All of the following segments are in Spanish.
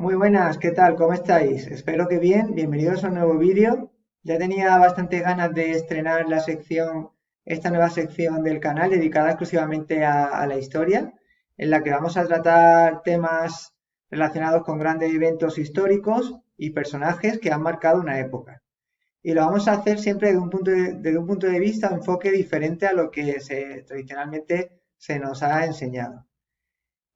Muy buenas, ¿qué tal? ¿Cómo estáis? Espero que bien. Bienvenidos a un nuevo vídeo. Ya tenía bastantes ganas de estrenar esta nueva sección del canal dedicada exclusivamente a la historia, en la que vamos a tratar temas relacionados con grandes eventos históricos y personajes que han marcado una época. Y lo vamos a hacer siempre desde un punto de vista, un enfoque diferente a lo que tradicionalmente se nos ha enseñado.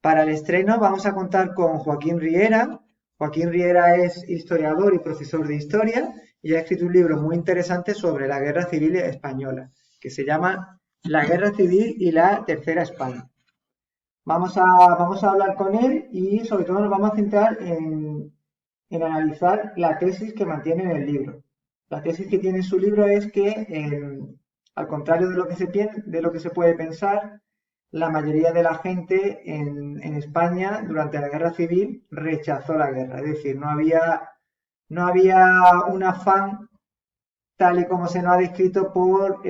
Para el estreno vamos a contar con Joaquín Riera. Joaquín Riera es historiador y profesor de historia y ha escrito un libro muy interesante sobre la Guerra Civil Española, que se llama La Guerra Civil y la Tercera España. Vamos a hablar con él y sobre todo nos vamos a centrar en analizar la tesis que mantiene en el libro. La tesis que tiene en su libro es que, al contrario de lo que se puede pensar, la mayoría de la gente en España durante la guerra civil rechazó la guerra. Es decir, no había un afán tal y como se nos ha descrito por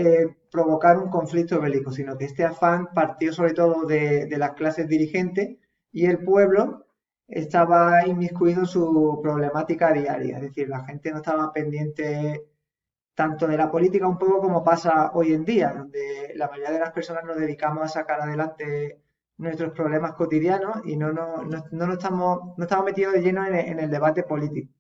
provocar un conflicto bélico, sino que este afán partió sobre todo de las clases dirigentes y el pueblo estaba inmiscuido en su problemática diaria, es decir, la gente no estaba pendiente tanto de la política un poco como pasa hoy en día, donde la mayoría de las personas nos dedicamos a sacar adelante nuestros problemas cotidianos y no estamos metidos de lleno en el debate político.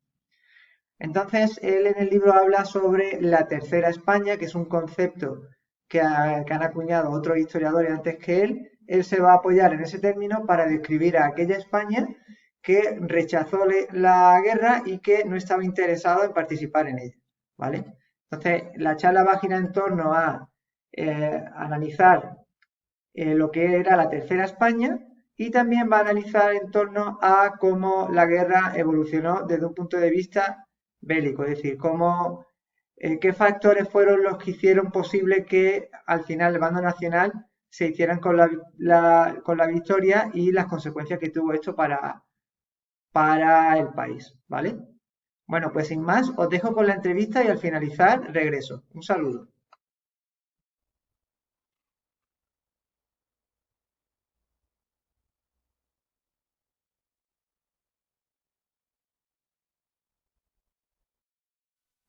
Entonces, él en el libro habla sobre la Tercera España, que es un concepto que han acuñado otros historiadores antes que él. Él se va a apoyar en ese término para describir a aquella España que rechazó la guerra y que no estaba interesado en participar en ella, ¿vale? Entonces, la charla va a girar en torno a analizar lo que era la Tercera España y también va a analizar en torno a cómo la guerra evolucionó desde un punto de vista bélico, es decir, qué factores fueron los que hicieron posible que al final el bando nacional se hicieran con con la victoria y las consecuencias que tuvo esto para el país, ¿vale? Bueno, pues sin más, os dejo con la entrevista y al finalizar regreso. Un saludo.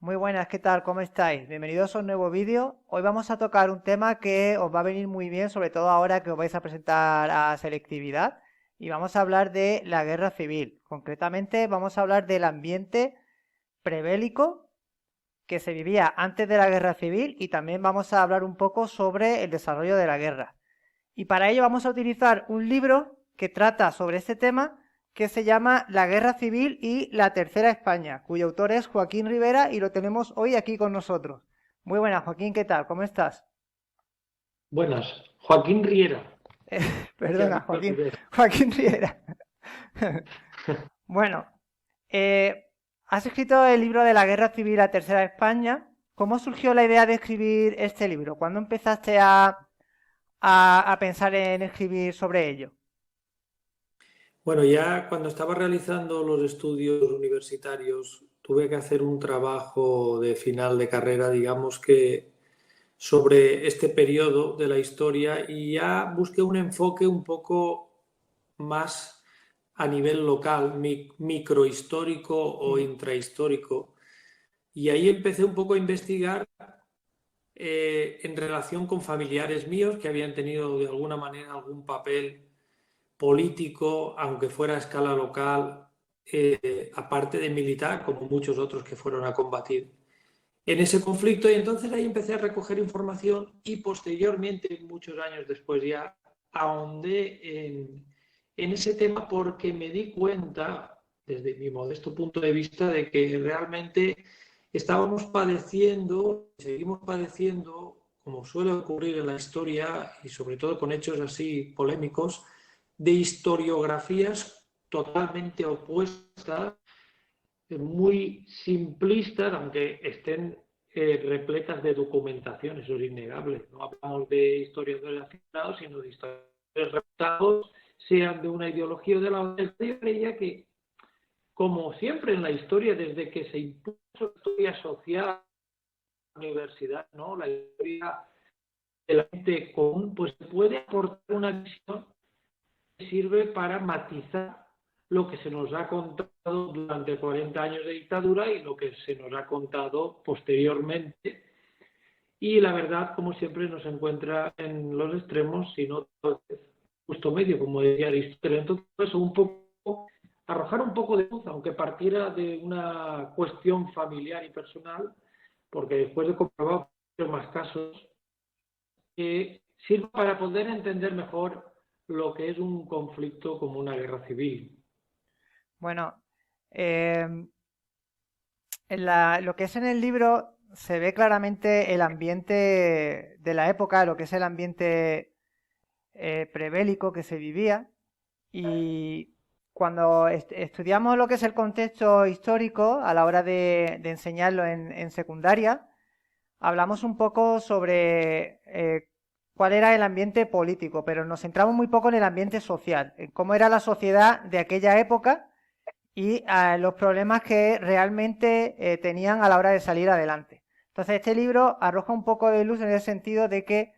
Muy buenas, ¿qué tal? ¿Cómo estáis? Bienvenidos a un nuevo vídeo. Hoy vamos a tocar un tema que os va a venir muy bien, sobre todo ahora que os vais a presentar a selectividad. Y vamos a hablar de la guerra civil. Concretamente, vamos a hablar del ambiente prebélico que se vivía antes de la guerra civil y también vamos a hablar un poco sobre el desarrollo de la guerra. Y para ello vamos a utilizar un libro que trata sobre este tema que se llama La Guerra Civil y la Tercera España, cuyo autor es Joaquín Rivera y lo tenemos hoy aquí con nosotros. Muy buenas, Joaquín, ¿qué tal? ¿Cómo estás? Buenas, Joaquín Riera. ¿Qué has Perdona, dicho Joaquín, Rivera? Joaquín Rivera. Bueno, eh, has escrito el libro de la Guerra Civil y la Tercera España. ¿Cómo surgió la idea de escribir este libro? ¿Cuándo empezaste a pensar en escribir sobre ello? Bueno, ya cuando estaba realizando los estudios universitarios, tuve que hacer un trabajo de final de carrera, digamos que sobre este periodo de la historia y ya busqué un enfoque un poco más a nivel local, microhistórico o Mm. intrahistórico. Y ahí empecé un poco a investigar en relación con familiares míos que habían tenido de alguna manera algún papel político, aunque fuera a escala local, aparte de militar, como muchos otros que fueron a combatir en ese conflicto. Y entonces ahí empecé a recoger información y posteriormente, muchos años después ya, ahondé en ese tema porque me di cuenta, desde mi modesto punto de vista, de que realmente estábamos padeciendo, seguimos padeciendo, como suele ocurrir en la historia y sobre todo con hechos así polémicos, de historiografías totalmente opuestas, muy simplistas, aunque estén repletas de documentación, eso es innegable. No hablamos de historiadores aficionados, sino de historiadores reputados, sean de una ideología o de la otra. Yo creía que, como siempre en la historia, desde que se impuso la historia social en la universidad, ¿no? La historia de la gente común, pues puede aportar una visión que sirve para matizar lo que se nos ha contado durante 40 años de dictadura y lo que se nos ha contado posteriormente. Y la verdad, como siempre, no se encuentra en los extremos, sino justo medio, como decía Aristóteles. Entonces, un poco, arrojar un poco de luz, aunque partiera de una cuestión familiar y personal, porque después de comprobar más casos, sirve para poder entender mejor lo que es un conflicto como una guerra civil. Bueno, em, lo que es en el libro se ve claramente el ambiente de la época, lo que es el ambiente prebélico que se vivía. Y cuando estudiamos lo que es el contexto histórico a la hora de enseñarlo en secundaria, hablamos un poco sobre cuál era el ambiente político, pero nos centramos muy poco en el ambiente social, en cómo era la sociedad de aquella época y los problemas que realmente tenían a la hora de salir adelante. Entonces, este libro arroja un poco de luz en el sentido de que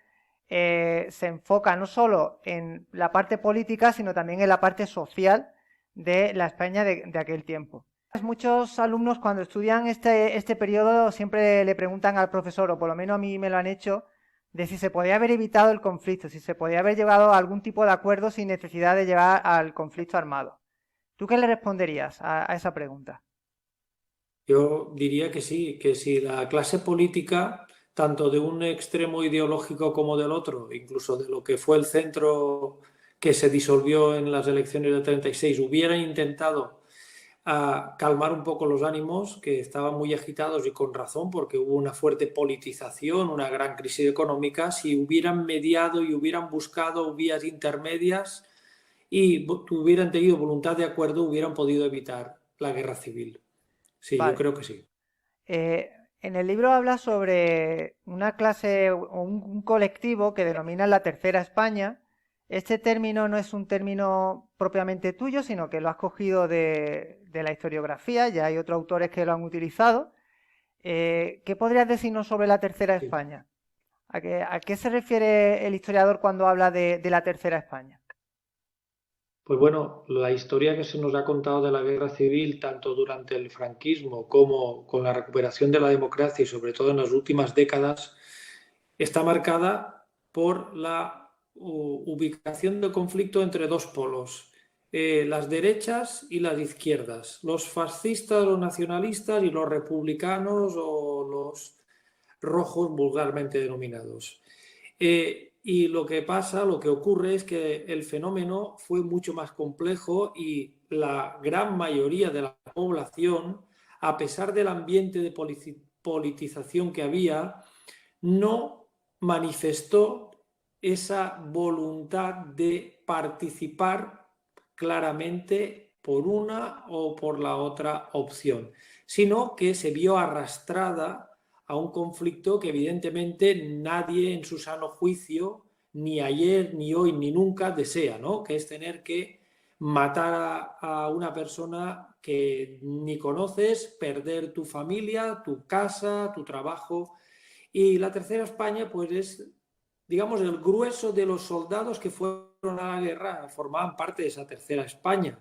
se enfoca no solo en la parte política, sino también en la parte social de la España de aquel tiempo. Muchos alumnos cuando estudian este periodo siempre le preguntan al profesor, o por lo menos a mí me lo han hecho, de si se podía haber evitado el conflicto, si se podía haber llevado a algún tipo de acuerdo sin necesidad de llegar al conflicto armado. ¿Tú qué le responderías a esa pregunta? Yo diría que si la clase política, tanto de un extremo ideológico como del otro, incluso de lo que fue el centro que se disolvió en las elecciones del 36, hubieran intentado calmar un poco los ánimos, que estaban muy agitados y con razón, porque hubo una fuerte politización, una gran crisis económica, si hubieran mediado y hubieran buscado vías intermedias y hubieran tenido voluntad de acuerdo, hubieran podido evitar la guerra civil. Sí, yo Vale. creo que sí. Eh, en el libro habla sobre una clase o un colectivo que denominan la Tercera España. Este término no es un término propiamente tuyo, sino que lo has cogido de la historiografía, ya hay otros autores que lo han utilizado. ¿Qué podrías decirnos sobre la Tercera Sí. España? ¿A qué se refiere el historiador cuando habla de la Tercera España? Pues bueno, la historia que se nos ha contado de la guerra civil, tanto durante el franquismo como con la recuperación de la democracia y sobre todo en las últimas décadas, está marcada por la ubicación del conflicto entre dos polos, las derechas y las izquierdas, los fascistas, los nacionalistas y los republicanos o los rojos vulgarmente denominados. Y lo que pasa, lo que ocurre es que el fenómeno fue mucho más complejo y la gran mayoría de la población, a pesar del ambiente de politización que había, no manifestó esa voluntad de participar claramente por una o por la otra opción, sino que se vio arrastrada a un conflicto que evidentemente nadie en su sano juicio, ni ayer, ni hoy, ni nunca desea, ¿no? Que es tener que matar a una persona que ni conoces, perder tu familia, tu casa, tu trabajo. Y la Tercera España, pues es, digamos, el grueso de los soldados que fueron a la guerra, formaban parte de esa Tercera España,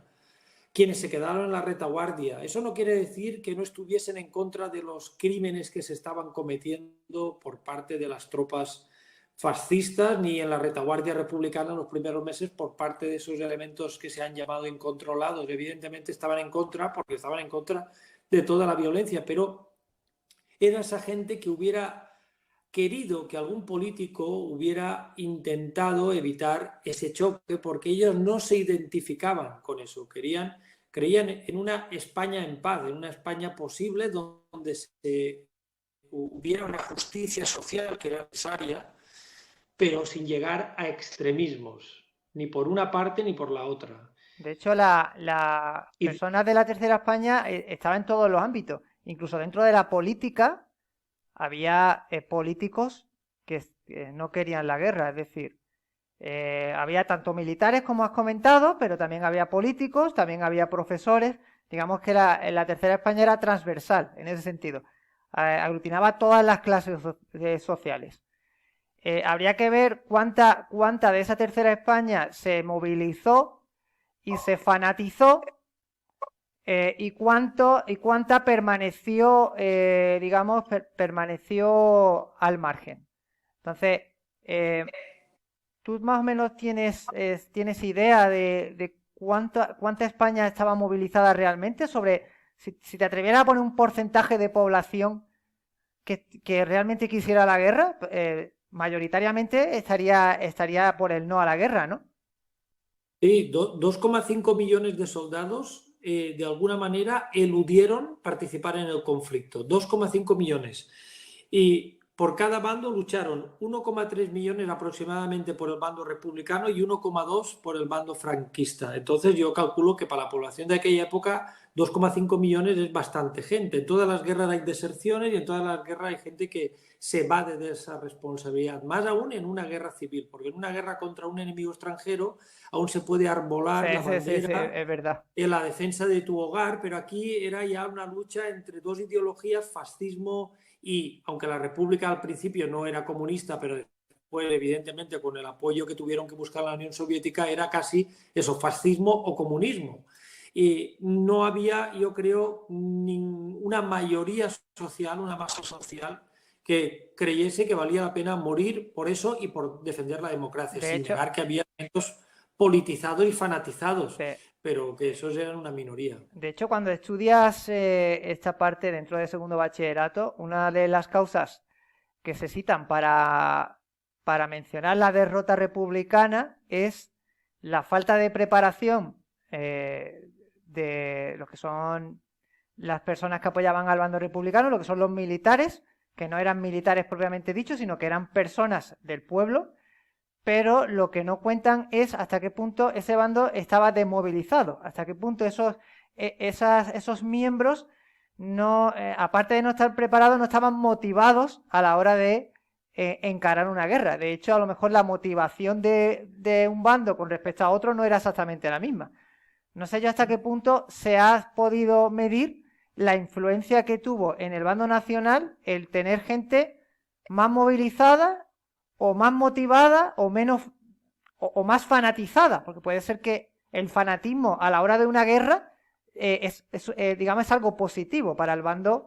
quienes se quedaron en la retaguardia. Eso no quiere decir que no estuviesen en contra de los crímenes que se estaban cometiendo por parte de las tropas fascistas, ni en la retaguardia republicana en los primeros meses por parte de esos elementos que se han llamado incontrolados. Evidentemente estaban en contra porque estaban en contra de toda la violencia, pero era esa gente que hubiera querido que algún político hubiera intentado evitar ese choque porque ellos no se identificaban con eso, creían en una España en paz, en una España posible donde hubiera una justicia social que era necesaria, pero sin llegar a extremismos, ni por una parte ni por la otra. De hecho, las Y personas de la Tercera España estaban en todos los ámbitos, incluso dentro de la política había políticos que no querían la guerra, es decir, había tanto militares como has comentado, pero también había políticos, también había profesores. Digamos que la Tercera España era transversal en ese sentido, aglutinaba todas las clases sociales. Habría que ver cuánta de esa Tercera España se movilizó y se fanatizó cuánta permaneció, digamos, permaneció al margen. Entonces, ¿tú más o menos tienes idea de cuánta España estaba movilizada realmente? Si te atrevieras a poner un porcentaje de población que realmente quisiera la guerra, mayoritariamente estaría por el no a la guerra, ¿no? Sí, 2,5 millones de soldados de alguna manera eludieron participar en el conflicto. 2,5 millones. Y por cada bando lucharon 1,3 millones aproximadamente por el bando republicano y 1,2 por el bando franquista. Entonces yo calculo que para la población de aquella época 2,5 millones es bastante gente. En todas las guerras hay deserciones y en todas las guerras hay gente que se evade de esa responsabilidad. Más aún en una guerra civil, porque en una guerra contra un enemigo extranjero aún se puede Sí, arbolar la sí, sí, sí, bandera es verdad. en la defensa de tu hogar, pero aquí era ya una lucha entre dos ideologías, fascismo y, aunque la República al principio no era comunista, pero después, evidentemente, con el apoyo que tuvieron que buscar la Unión Soviética, era casi eso, fascismo o comunismo. Y no había, yo creo, una mayoría social, una masa social que creyese que valía la pena morir por eso y por defender la democracia, De sin hecho, negar que había elementos politizados y fanatizados, de, pero que esos eran una minoría. de hecho, cuando estudias esta parte dentro de segundo bachillerato, una de las causas que se citan para mencionar la derrota republicana es la falta de preparación de lo que son las personas que apoyaban al bando republicano, lo que son los militares, que no eran militares propiamente dichos, sino que eran personas del pueblo, pero lo que no cuentan es hasta qué punto ese bando estaba desmovilizado, hasta qué punto esos miembros, no, aparte de no estar preparados, no estaban motivados a la hora de encarar una guerra. De hecho, a lo mejor la motivación de un bando con respecto a otro no era exactamente la misma. No sé yo hasta qué punto se ha podido medir la influencia que tuvo en el bando nacional el tener gente más movilizada o más motivada o menos o más fanatizada, porque puede ser que el fanatismo a la hora de una guerra digamos, es algo positivo para el bando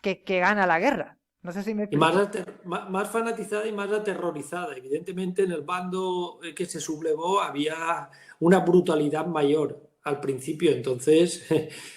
que gana la guerra. No sé si me Y más, explico. más fanatizada y más aterrorizada. Evidentemente, en el bando que se sublevó había una brutalidad mayor al principio. Entonces,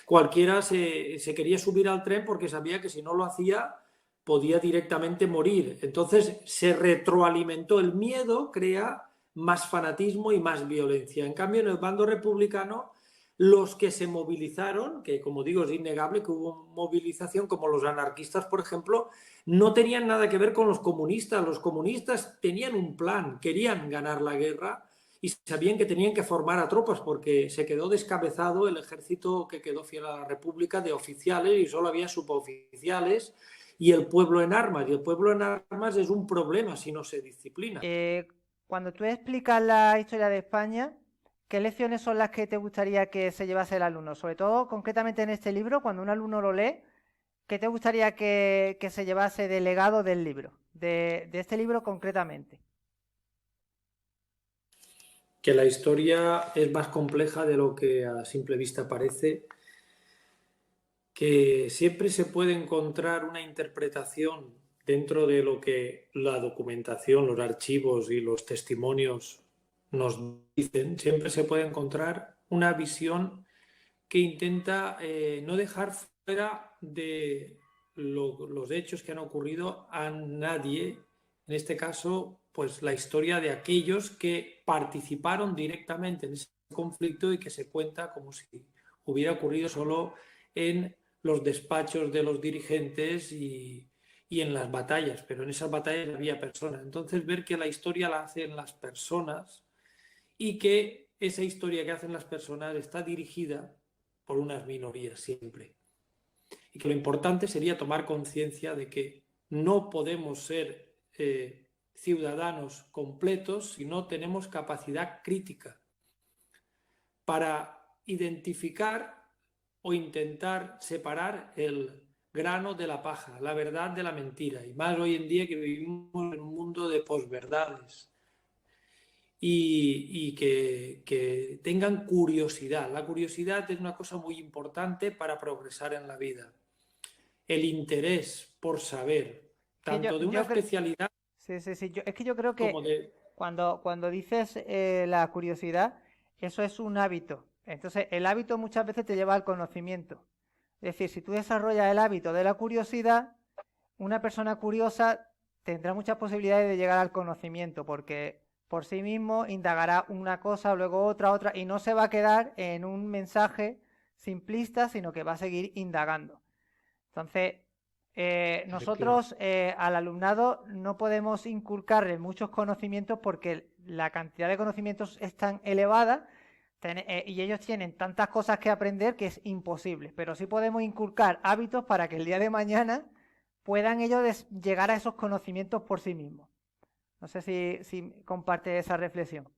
cualquiera se quería subir al tren porque sabía que si no lo hacía podía directamente morir. Entonces, se retroalimentó el miedo, crea más fanatismo y más violencia. En cambio, en el bando republicano los que se movilizaron, que como digo es innegable que hubo movilización, como los anarquistas, por ejemplo, no tenían nada que ver con los comunistas. Los comunistas tenían un plan, querían ganar la guerra y sabían que tenían que formar a tropas porque se quedó descabezado el ejército que quedó fiel a la República de oficiales y solo había suboficiales y el pueblo en armas. Y el pueblo en armas es un problema si no se disciplina. Cuando tú explicas la historia de España, ¿qué lecciones son las que te gustaría que se llevase el alumno? Sobre todo, concretamente en este libro, cuando un alumno lo lee, ¿qué te gustaría que se llevase de legado del libro? De este libro concretamente. Que la historia es más compleja de lo que a simple vista parece, que siempre se puede encontrar una interpretación dentro de lo que la documentación, los archivos y los testimonios nos dicen, siempre se puede encontrar una visión que intenta no dejar fuera de los hechos que han ocurrido a nadie, en este caso, pues la historia de aquellos que participaron directamente en ese conflicto y que se cuenta como si hubiera ocurrido solo en los despachos de los dirigentes y en las batallas, pero en esas batallas había personas. Entonces, ver que la historia la hacen las personas y que esa historia que hacen las personas está dirigida por unas minorías siempre. Y que lo importante sería tomar conciencia de que no podemos ser ciudadanos completos si no tenemos capacidad crítica para identificar o intentar separar el grano de la paja, la verdad de la mentira. Y más hoy en día que vivimos en un mundo de posverdades. y que tengan curiosidad. La curiosidad es una cosa muy importante para progresar en la vida. El interés por saber, tanto de una especialidad Sí. Es que yo creo que como de... cuando dices la curiosidad, eso es un hábito. Entonces, el hábito muchas veces te lleva al conocimiento. Es decir, si tú desarrollas el hábito de la curiosidad, una persona curiosa tendrá muchas posibilidades de llegar al conocimiento, porque por sí mismo indagará una cosa, luego otra, y no se va a quedar en un mensaje simplista, sino que va a seguir indagando. Entonces, nosotros al alumnado no podemos inculcarle muchos conocimientos porque la cantidad de conocimientos es tan elevada y ellos tienen tantas cosas que aprender que es imposible. Pero sí podemos inculcar hábitos para que el día de mañana puedan ellos llegar a esos conocimientos por sí mismos. No sé si comparte esa reflexión.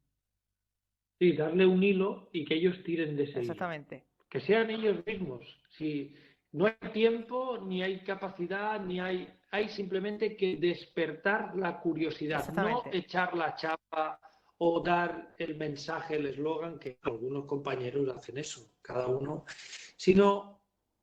Sí, darle un hilo y que ellos tiren de ese Exactamente. hilo. Que sean ellos mismos. Si no hay tiempo, ni hay capacidad, ni hay simplemente que despertar la curiosidad, no echar la chapa o dar el mensaje, el eslogan, que algunos compañeros hacen eso, cada uno, sino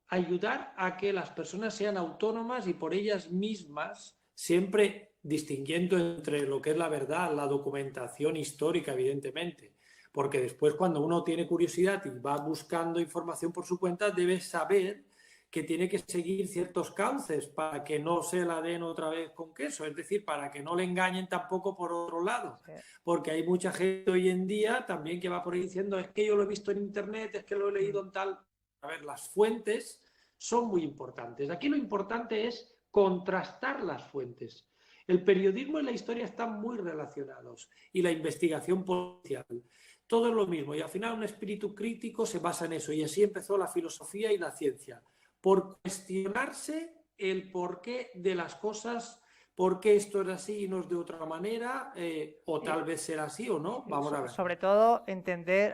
ayudar a que las personas sean autónomas y por ellas mismas, siempre distinguiendo entre lo que es la verdad, la documentación histórica, evidentemente, porque después cuando uno tiene curiosidad y va buscando información por su cuenta, debe saber que tiene que seguir ciertos cauces para que no se la den otra vez con queso, es decir, para que no le engañen tampoco por otro lado, porque hay mucha gente hoy en día también que va por ahí diciendo es que yo lo he visto en internet, es que lo he leído en tal... A ver, las fuentes son muy importantes. Aquí lo importante es contrastar las fuentes. El periodismo y la historia están muy relacionados y la investigación policial. Todo es lo mismo y al final un espíritu crítico se basa en eso y así empezó la filosofía y la ciencia, por cuestionarse el porqué de las cosas, por qué esto es así y no es de otra manera, o tal vez será así o no, vamos a ver. Sobre todo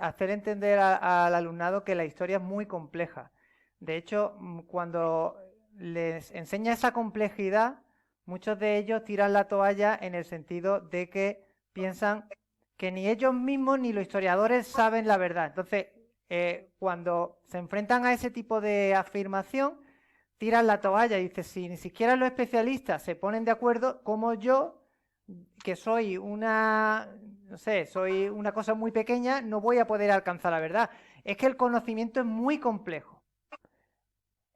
hacer entender al alumnado que la historia es muy compleja. De hecho, cuando les enseña esa complejidad, muchos de ellos tiran la toalla en el sentido de que piensan que ni ellos mismos ni los historiadores saben la verdad. Entonces, cuando se enfrentan a ese tipo de afirmación, tiran la toalla y dicen, si ni siquiera los especialistas se ponen de acuerdo, como yo, que soy soy una cosa muy pequeña, no voy a poder alcanzar la verdad. Es que el conocimiento es muy complejo.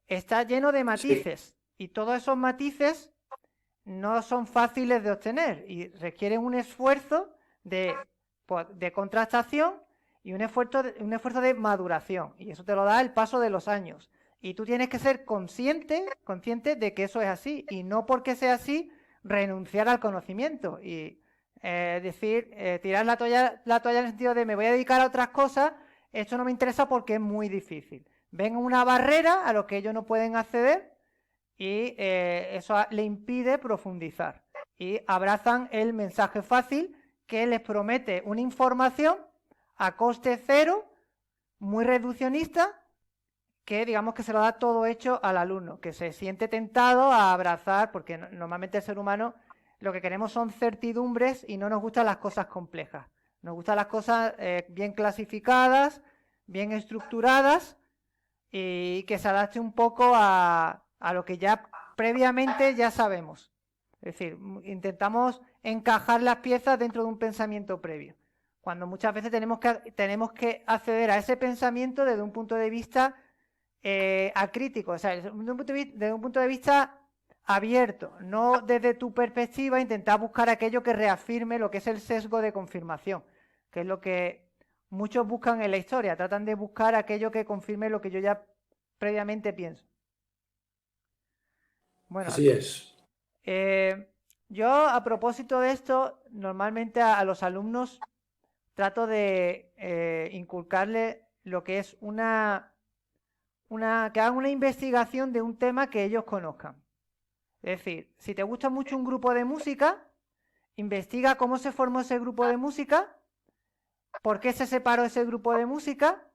Está lleno de matices y todos esos matices no son fáciles de obtener y requieren un esfuerzo de contrastación y un esfuerzo de maduración. Y eso te lo da el paso de los años. Y tú tienes que ser consciente de que eso es así y no porque sea así renunciar al conocimiento y tirar la toalla en el sentido de me voy a dedicar a otras cosas, esto no me interesa porque es muy difícil. Ven una barrera a lo que ellos no pueden acceder y eso le impide profundizar. Y abrazan el mensaje fácil que les promete una información a coste cero, muy reduccionista, que digamos que se lo da todo hecho al alumno, que se siente tentado a abrazar, porque normalmente el ser humano lo que queremos son certidumbres y no nos gustan las cosas complejas. Nos gustan las cosas bien clasificadas, bien estructuradas y que se adapte un poco a lo que ya previamente ya sabemos. Es decir, intentamos encajar las piezas dentro de un pensamiento previo, cuando muchas veces tenemos que acceder a ese pensamiento desde un punto de vista acrítico, o sea, desde un punto de vista abierto, no desde tu perspectiva intentar buscar aquello que reafirme lo que es el sesgo de confirmación, que es lo que muchos buscan en la historia, tratan de buscar aquello que confirme lo que yo ya previamente pienso. Bueno, así es. Yo a propósito de esto, normalmente a los alumnos trato de inculcarle lo que es que hagan una investigación de un tema que ellos conozcan. Es decir, si te gusta mucho un grupo de música, investiga cómo se formó ese grupo de música, por qué se separó ese grupo de música,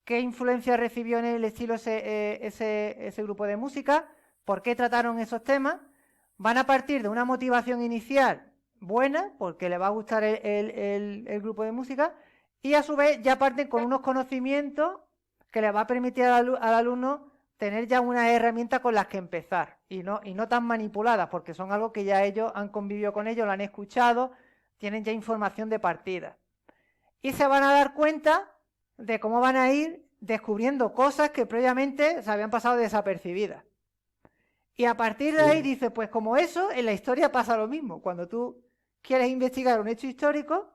qué influencia recibió en el estilo ese grupo de música, por qué trataron esos temas. Van a partir de una motivación inicial buena, porque le va a gustar el grupo de música, y a su vez ya parten con unos conocimientos que le va a permitir al alumno tener ya una herramienta con las que empezar, y no tan manipuladas, porque son algo que ya ellos han convivido con ellos, lo han escuchado, tienen ya información de partida. Y se van a dar cuenta de cómo van a ir descubriendo cosas que previamente se habían pasado desapercibidas. Y a partir de ahí dice, pues como eso, en la historia pasa lo mismo. Cuando tú quieres investigar un hecho histórico,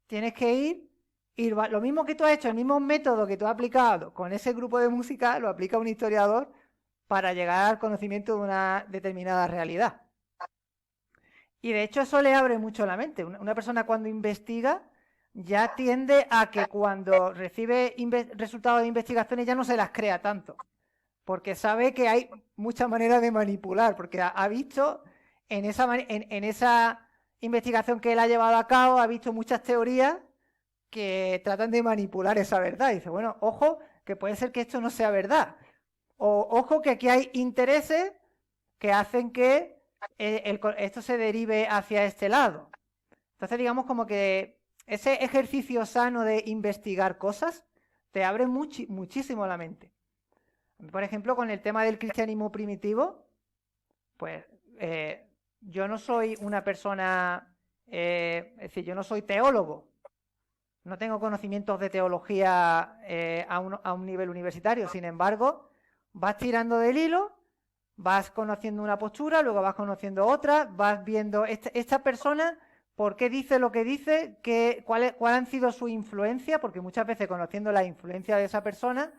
tienes que ir lo mismo que tú has hecho, el mismo método que tú has aplicado con ese grupo de música, lo aplica un historiador para llegar al conocimiento de una determinada realidad. Y de hecho eso le abre mucho la mente. Una persona cuando investiga ya tiende a que cuando recibe resultados de investigaciones ya no se las crea tanto, porque sabe que hay muchas maneras de manipular, porque ha visto en esa investigación que él ha llevado a cabo, ha visto muchas teorías que tratan de manipular esa verdad. Y dice, bueno, ojo, que puede ser que esto no sea verdad. O ojo, que aquí hay intereses que hacen que esto se derive hacia este lado. Entonces, digamos como que ese ejercicio sano de investigar cosas te abre muchísimo la mente. Por ejemplo, con el tema del cristianismo primitivo, pues yo no soy una persona, es decir, yo no soy teólogo, no tengo conocimientos de teología a un nivel universitario. Sin embargo, vas tirando del hilo, vas conociendo una postura, luego vas conociendo otra, vas viendo esta persona, por qué dice lo que dice, cuál han sido su influencia, porque muchas veces conociendo la influencia de esa persona,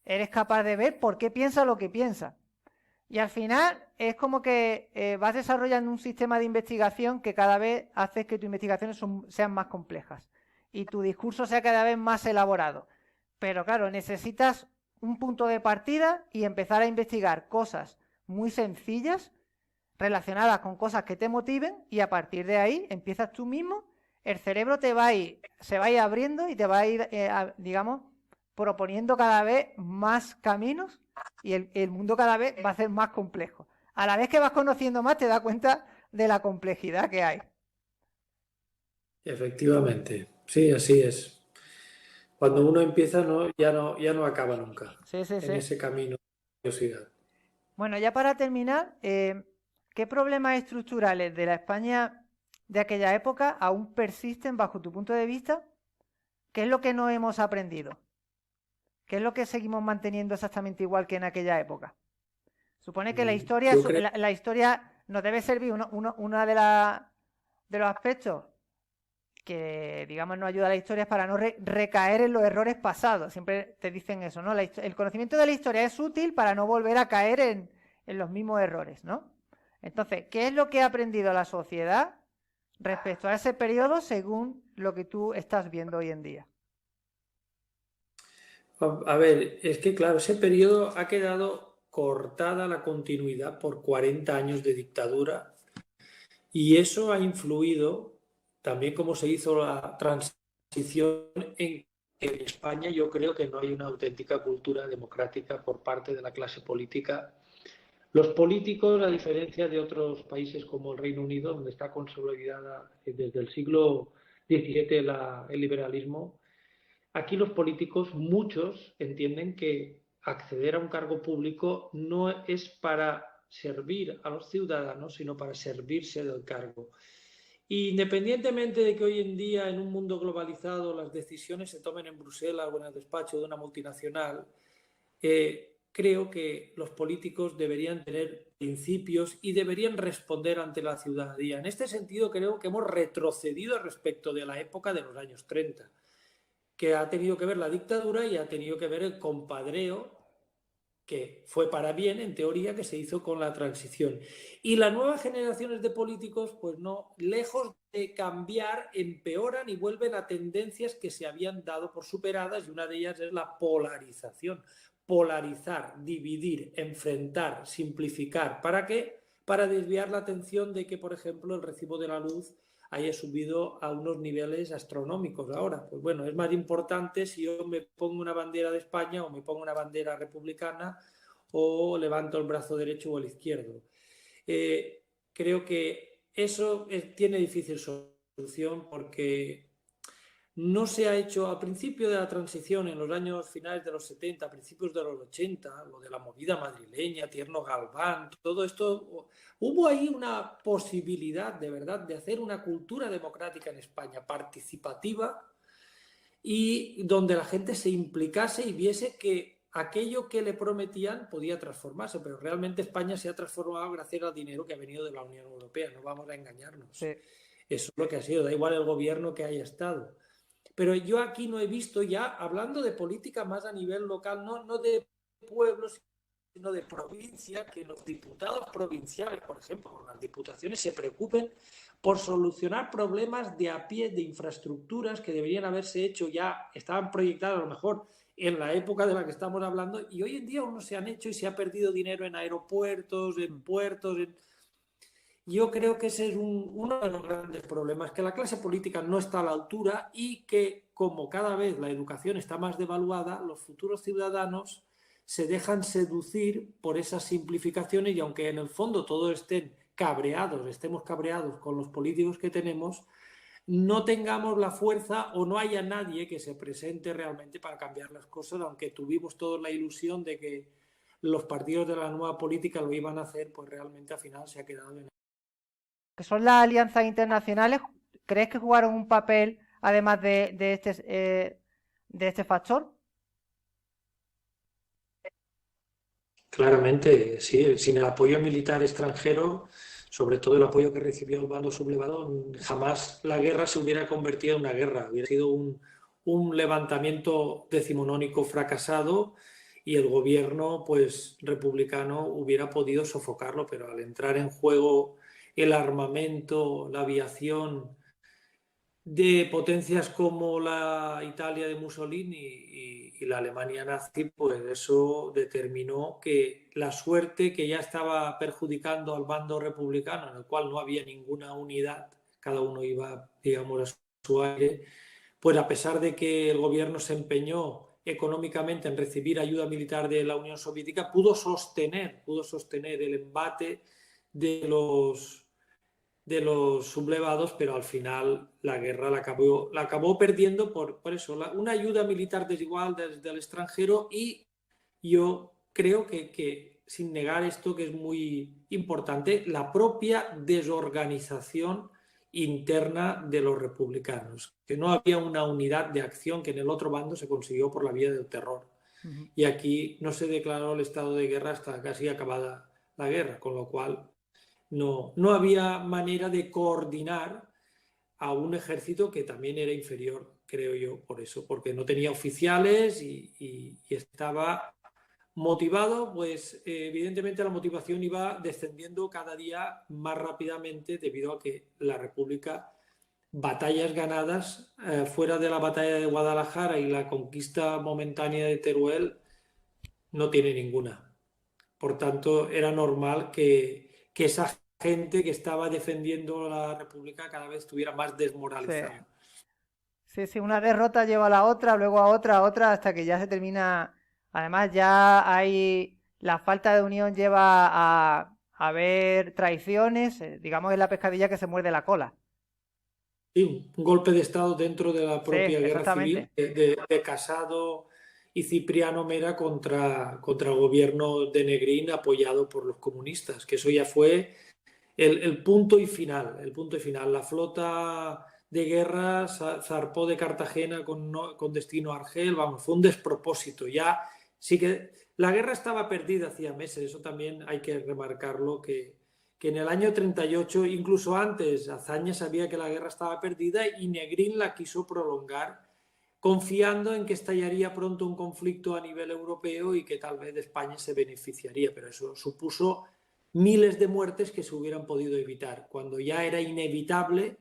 eres capaz de ver por qué piensa lo que piensa. Y al final es como que vas desarrollando un sistema de investigación que cada vez hace que tus investigaciones sean más complejas y tu discurso sea cada vez más elaborado. Pero claro, necesitas un punto de partida y empezar a investigar cosas muy sencillas relacionadas con cosas que te motiven, y a partir de ahí empiezas tú mismo, el cerebro se va a ir abriendo y te va a ir, digamos, proponiendo cada vez más caminos, y el mundo cada vez va a ser más complejo. A la vez que vas conociendo más, te das cuenta de la complejidad que hay. Efectivamente, sí, así es. Cuando uno empieza, ya no acaba nunca Sí, sí, en sí. ese camino de curiosidad. Bueno, ya para terminar, ¿qué problemas estructurales de la España de aquella época aún persisten bajo tu punto de vista? ¿Qué es lo que no hemos aprendido? ¿Qué es lo que seguimos manteniendo exactamente igual que en aquella época? Supone que Yo creo, la historia nos debe servir, uno de los aspectos que, digamos, nos ayuda a la historia es para no recaer en los errores pasados. Siempre te dicen eso, ¿no? El conocimiento de la historia es útil para no volver a caer en los mismos errores, ¿no? Entonces, ¿qué es lo que ha aprendido la sociedad respecto a ese periodo según lo que tú estás viendo hoy en día? a ver, es que claro, ese periodo ha quedado cortada la continuidad por 40 años de dictadura y eso ha influido también cómo se hizo la transición en España. Yo creo que no hay una auténtica cultura democrática por parte de la clase política. Los políticos, a diferencia de otros países como el Reino Unido, donde está consolidada desde el siglo XVII el liberalismo, aquí los políticos, muchos, entienden que acceder a un cargo público no es para servir a los ciudadanos, sino para servirse del cargo. Independientemente de que hoy en día, en un mundo globalizado, las decisiones se tomen en Bruselas o en el despacho de una multinacional, creo que los políticos deberían tener principios y deberían responder ante la ciudadanía. En este sentido, creo que hemos retrocedido respecto de la época de los años 30, que ha tenido que ver la dictadura y ha tenido que ver el compadreo, que fue para bien, en teoría, que se hizo con la transición. Y las nuevas generaciones de políticos, pues no, lejos de cambiar, empeoran y vuelven a tendencias que se habían dado por superadas, y una de ellas es la polarización. Polarizar, dividir, enfrentar, simplificar. ¿Para qué? Para desviar la atención de que, por ejemplo, el recibo de la luz haya subido a unos niveles astronómicos ahora. Pues bueno, es más importante si yo me pongo una bandera de España o me pongo una bandera republicana o levanto el brazo derecho o el izquierdo. Creo que eso tiene difícil solución porque no se ha hecho al principio de la transición, en los años finales de los 70, principios de los 80, lo de la movida madrileña, Tierno Galván, todo esto, hubo ahí una posibilidad de verdad de hacer una cultura democrática en España, participativa, y donde la gente se implicase y viese que aquello que le prometían podía transformarse, pero realmente España se ha transformado gracias al dinero que ha venido de la Unión Europea, no vamos a engañarnos. Sí. Eso es lo que ha sido, da igual el gobierno que haya estado. Pero yo aquí no he visto ya, hablando de política más a nivel local, no de pueblos, sino de provincia, que los diputados provinciales, por ejemplo, las diputaciones se preocupen por solucionar problemas de a pie, de infraestructuras que deberían haberse hecho ya, estaban proyectadas a lo mejor en la época de la que estamos hablando, y hoy en día aún no se han hecho y se ha perdido dinero en aeropuertos, en puertos. Yo creo que ese es uno de los grandes problemas, que la clase política no está a la altura y que, como cada vez la educación está más devaluada, los futuros ciudadanos se dejan seducir por esas simplificaciones, y aunque en el fondo todos estemos cabreados con los políticos que tenemos, no tengamos la fuerza o no haya nadie que se presente realmente para cambiar las cosas, aunque tuvimos todos la ilusión de que los partidos de la nueva política lo iban a hacer, pues realmente al final se ha quedado en... Que son las alianzas internacionales, ¿crees que jugaron un papel además de este factor? Claramente, sí, sin el apoyo militar extranjero, sobre todo el apoyo que recibió el bando sublevado, jamás la guerra se hubiera convertido en una guerra, hubiera sido un levantamiento decimonónico fracasado y el gobierno pues republicano hubiera podido sofocarlo, pero al entrar en juego el armamento, la aviación de potencias como la Italia de Mussolini y la Alemania nazi, pues eso determinó que la suerte que ya estaba perjudicando al bando republicano, en el cual no había ninguna unidad, cada uno iba, digamos, a su aire, pues a pesar de que el gobierno se empeñó económicamente en recibir ayuda militar de la Unión Soviética, pudo sostener el embate de los sublevados, pero al final la guerra la acabó perdiendo por eso, una ayuda militar desigual desde el extranjero, y yo creo que sin negar esto que es muy importante, la propia desorganización interna de los republicanos, que no había una unidad de acción que en el otro bando se consiguió por la vía del terror. Y aquí no se declaró el estado de guerra hasta casi acabada la guerra, con lo cual no había manera de coordinar a un ejército que también era inferior, creo yo, por eso, porque no tenía oficiales y estaba motivado, pues evidentemente la motivación iba descendiendo cada día más rápidamente debido a que la República, batallas ganadas fuera de la batalla de Guadalajara y la conquista momentánea de Teruel, no tiene ninguna. Por tanto, era normal que esa gente que estaba defendiendo la República cada vez estuviera más desmoralizada. Sí, una derrota lleva a la otra, luego a otra, hasta que ya se termina. Además, ya hay. La falta de unión lleva a haber traiciones, digamos, es la pescadilla que se muerde la cola. Sí, un golpe de Estado dentro de la propia Sí, guerra civil de Casado y Cipriano Mera contra el gobierno de Negrín apoyado por los comunistas, que eso ya fue el punto y final, La flota de guerra zarpó de Cartagena con destino a Argel, vamos, fue un despropósito. Ya sí que la guerra estaba perdida hacía meses, eso también hay que remarcarlo, que en el año 38, incluso antes, Azaña sabía que la guerra estaba perdida y Negrín la quiso prolongar, confiando en que estallaría pronto un conflicto a nivel europeo y que tal vez España se beneficiaría, pero eso supuso miles de muertes que se hubieran podido evitar, cuando ya era inevitable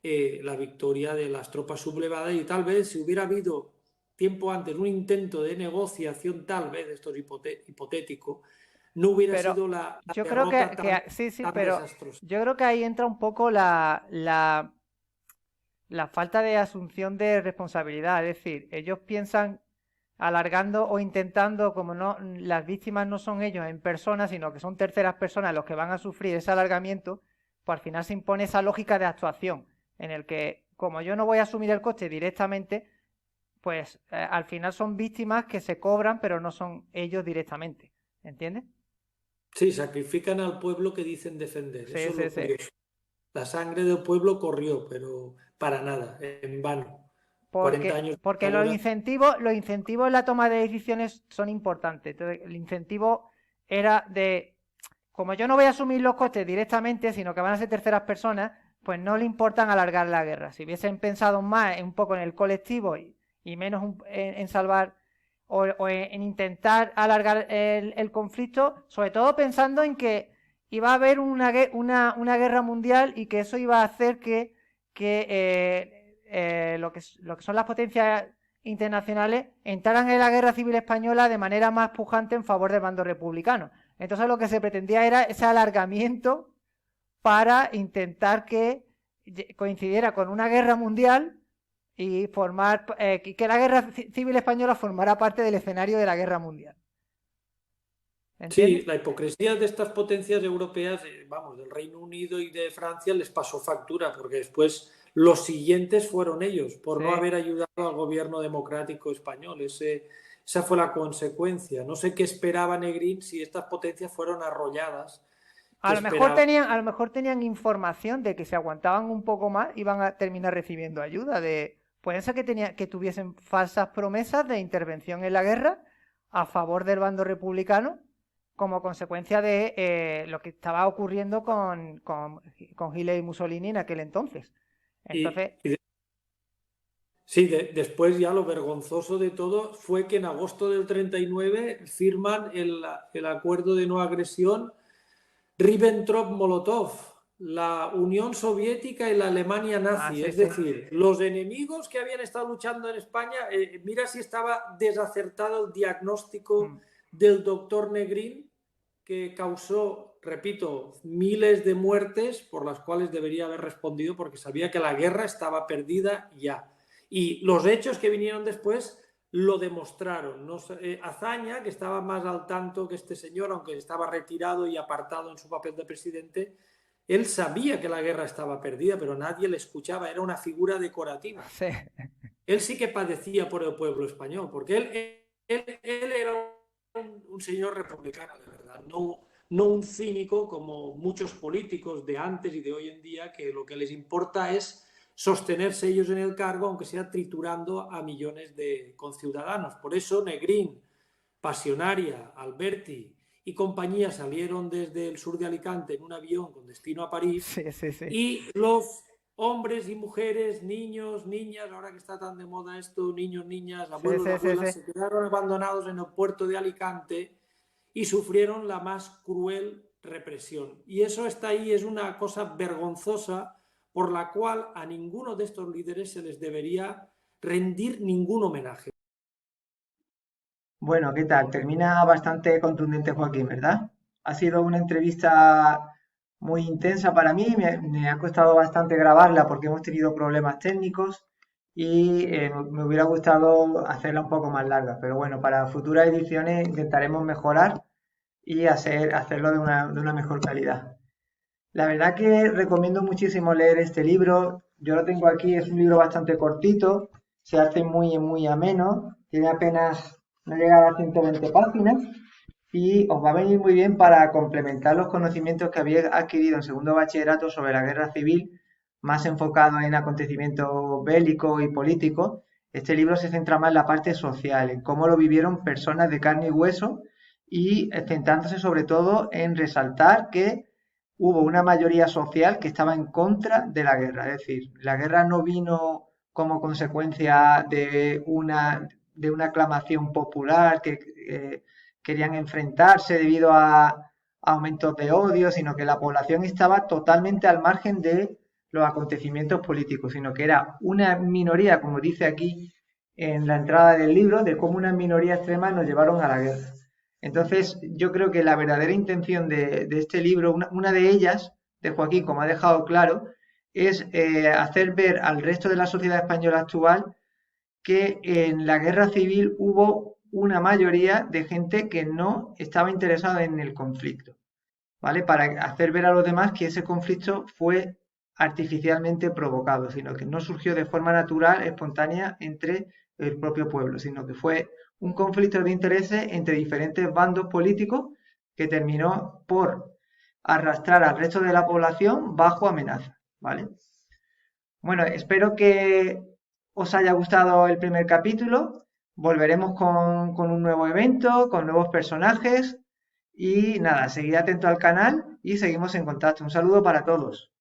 la victoria de las tropas sublevadas, y tal vez si hubiera habido tiempo antes un intento de negociación, tal vez, esto es hipotético, no hubiera sido la yo creo derrota tan pero desastrosa. Yo creo que ahí entra un poco la falta de asunción de responsabilidad, es decir, ellos piensan alargando o intentando, como no, las víctimas no son ellos en persona, sino que son terceras personas los que van a sufrir ese alargamiento, pues al final se impone esa lógica de actuación, en el que como yo no voy a asumir el coste directamente, pues al final son víctimas que se cobran, pero no son ellos directamente, ¿entiendes? Sí, sacrifican al pueblo que dicen defender. Sí, Eso es sí, lo sí. curioso. La sangre del pueblo corrió, pero para nada, en vano. 40 Porque, años de porque dictadura. los incentivos en la toma de decisiones son importantes. Entonces, el incentivo era de, como yo no voy a asumir los costes directamente, sino que van a ser terceras personas, pues no le importan alargar la guerra. Si hubiesen pensado más un poco en el colectivo y menos en salvar o en intentar alargar el conflicto, sobre todo pensando en que iba a haber una guerra mundial y que eso iba a hacer que lo que son las potencias internacionales entraran en la guerra civil española de manera más pujante en favor del bando republicano. Entonces lo que se pretendía era ese alargamiento para intentar que coincidiera con una guerra mundial y que la guerra civil española formara parte del escenario de la guerra mundial. Sí, ¿Entiendes? la hipocresía de estas potencias europeas, vamos, del Reino Unido y de Francia les pasó factura, porque después los siguientes fueron ellos, por Sí. no haber ayudado al gobierno democrático español. Esa fue la consecuencia. No sé qué esperaba Negrín si estas potencias fueron arrolladas. ¿Qué esperaba? A lo mejor tenían información de que si aguantaban un poco más iban a terminar recibiendo ayuda. Puede ser que tuviesen falsas promesas de intervención en la guerra a favor del bando republicano como consecuencia de lo que estaba ocurriendo con Hitler y Mussolini en aquel entonces. Y, Entonces, y sí, después ya lo vergonzoso de todo fue que en agosto del 39 firman el acuerdo de no agresión Ribbentrop-Molotov, la Unión Soviética y la Alemania nazi. sí, Es sí. decir, los enemigos que habían estado luchando en España, mira si estaba desacertado el diagnóstico del doctor Negrín, que causó, repito, miles de muertes por las cuales debería haber respondido porque sabía que la guerra estaba perdida ya. Y los hechos que vinieron después lo demostraron. ¿No? Azaña, que estaba más al tanto que este señor, aunque estaba retirado y apartado en su papel de presidente, él sabía que la guerra estaba perdida, pero nadie le escuchaba, era una figura decorativa. Sí. Él sí que padecía por el pueblo español, porque él era un señor republicano, de verdad, no un cínico como muchos políticos de antes y de hoy en día, que lo que les importa es sostenerse ellos en el cargo, aunque sea triturando a millones de conciudadanos. Por eso Negrín, Pasionaria, Alberti y compañía salieron desde el sur de Alicante en un avión con destino a París, Sí, sí, sí. y los hombres y mujeres, niños, niñas, ahora que está tan de moda esto, niños, niñas, abuelos, Sí, sí, abuelas, sí. se quedaron abandonados en el puerto de Alicante y sufrieron la más cruel represión. Y eso está ahí, es una cosa vergonzosa por la cual a ninguno de estos líderes se les debería rendir ningún homenaje. Bueno, ¿qué tal? Termina bastante contundente, Joaquín, ¿verdad? Ha sido una entrevista muy intensa para mí, me ha costado bastante grabarla porque hemos tenido problemas técnicos y me hubiera gustado hacerla un poco más larga, pero bueno, para futuras ediciones intentaremos mejorar y hacerlo de una mejor calidad. La verdad que recomiendo muchísimo leer este libro. Yo lo tengo aquí, es un libro bastante cortito, se hace muy, muy ameno, tiene apenas, no llega a 120 páginas y os va a venir muy bien para complementar los conocimientos que habéis adquirido en segundo bachillerato sobre la guerra civil, más enfocado en acontecimientos bélicos y políticos. Este libro se centra más en la parte social, en cómo lo vivieron personas de carne y hueso y centrándose sobre todo en resaltar que hubo una mayoría social que estaba en contra de la guerra. Es decir, la guerra no vino como consecuencia de una aclamación popular que querían enfrentarse debido a aumentos de odio, sino que la población estaba totalmente al margen de los acontecimientos políticos, sino que era una minoría, como dice aquí en la entrada del libro, de cómo una minoría extrema nos llevaron a la guerra. Entonces, yo creo que la verdadera intención de este libro, una de ellas, de Joaquín, como ha dejado claro, es hacer ver al resto de la sociedad española actual que en la guerra civil hubo una mayoría de gente que no estaba interesada en el conflicto. ¿vale? Para hacer ver a los demás que ese conflicto fue artificialmente provocado, sino que no surgió de forma natural, espontánea entre el propio pueblo, sino que fue un conflicto de intereses entre diferentes bandos políticos que terminó por arrastrar al resto de la población bajo amenaza, ¿vale? Bueno, espero que os haya gustado el primer capítulo. Volveremos con un nuevo evento, con nuevos personajes. Y nada, seguid atento al canal y seguimos en contacto. Un saludo para todos.